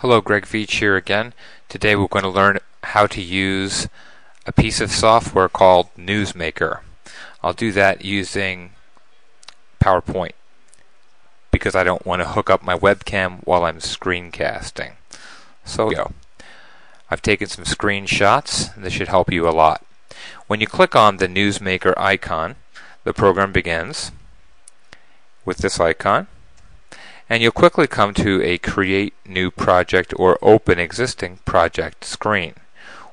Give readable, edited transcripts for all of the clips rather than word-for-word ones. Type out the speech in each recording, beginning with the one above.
Hello, Greg Veach here again. Today we're going to learn how to use a piece of software called Newsmaker. I'll do that using PowerPoint because I don't want to hook up my webcam while I'm screencasting. So go. I've taken some screenshots. This should help you a lot. When you click on the Newsmaker icon, the program begins with this icon. And you'll quickly come to a Create New Project or Open Existing Project screen.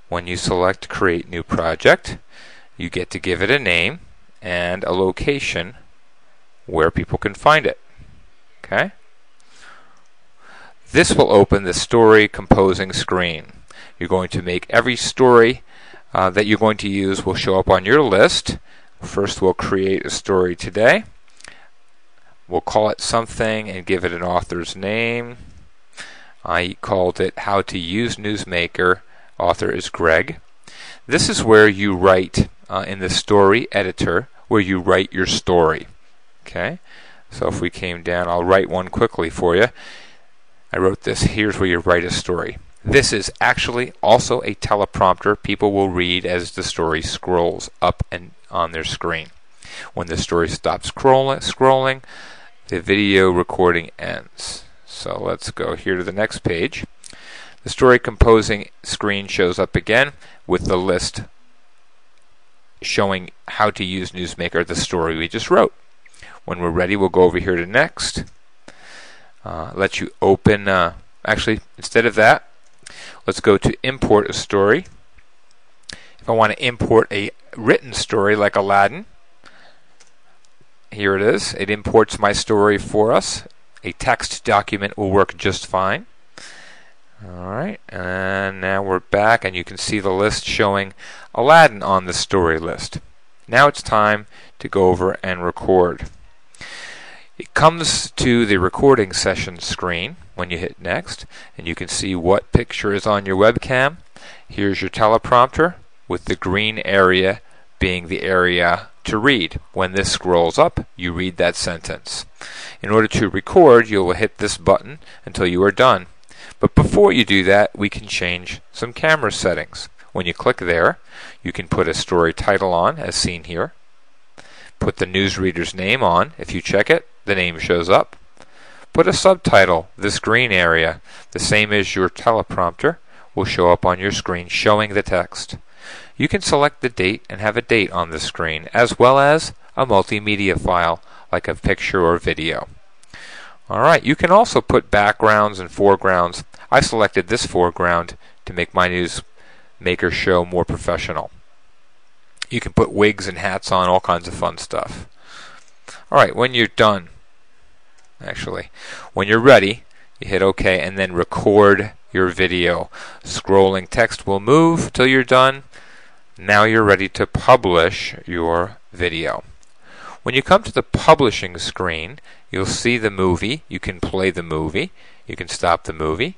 When you select Create New Project, you get to give it a name and a location where people can find it. Okay? This will open the story composing screen. You're going to make every story that you're going to use will show up on your list. First, we'll create a story today. We'll call it something and give it an author's name. I called it How to Use Newsmaker. Author is Greg. This is where you write in the story editor, where you write your story. Okay? So if we came down, I'll write one quickly for you. I wrote this. Here's where you write a story. This is actually also a teleprompter people will read as the story scrolls up and on their screen. When the story stops scrolling, the video recording ends. So let's go here to the next page. The story composing screen shows up again with the list showing how to use Newsmaker, the story we just wrote. When we're ready, we'll go over here to Next. Let you open, actually, instead of that, let's go to Import a Story. If I want to import a written story like Aladdin, here it is. It imports my story for us. A text document will work just fine. Alright, and now we're back and you can see the list showing Aladdin on the story list. Now it's time to go over and record. It comes to the recording session screen when you hit Next, and you can see what picture is on your webcam. Here's your teleprompter with the green area being the area to read. When this scrolls up, you read that sentence. In order to record, you'll hit this button until you are done. But before you do that, we can change some camera settings. When you click there, you can put a story title on, as seen here. Put the newsreader's name on. If you check it, the name shows up. Put a subtitle, this green area, the same as your teleprompter, will show up on your screen showing the text. You can select the date and have a date on the screen, as well as a multimedia file like a picture or video. Alright, you can also put backgrounds and foregrounds. I selected this foreground to make my Newsmaker show more professional. You can put wigs and hats on, all kinds of fun stuff. Alright, when you're done, when you're ready, you hit OK and then record your video. Scrolling text will move till you're done. Now you're ready to publish your video. When you come to the publishing screen, you'll see the movie. You can play the movie. You can stop the movie.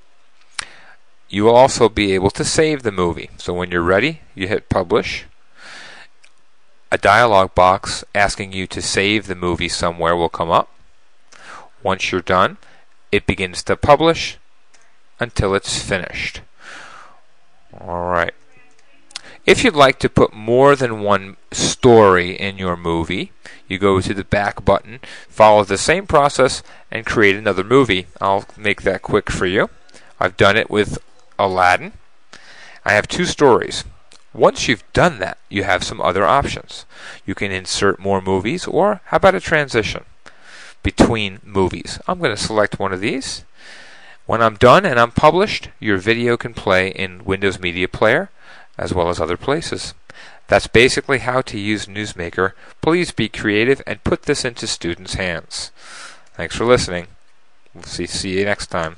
You will also be able to save the movie. So when you're ready, you hit publish. A dialog box asking you to save the movie somewhere will come up. Once you're done, it begins to publish until it's finished. Alright. If you'd like to put more than one story in your movie, you go to the back button, follow the same process, and create another movie. I'll make that quick for you. I've done it with Aladdin. I have 2 stories. Once you've done that, you have some other options. You can insert more movies, or how about a transition between movies? I'm going to select one of these. When I'm done and I'm published, your video can play in Windows Media Player as well as other places. That's basically how to use Newsmaker. Please be creative and put this into students' hands. Thanks for listening. We'll see you next time.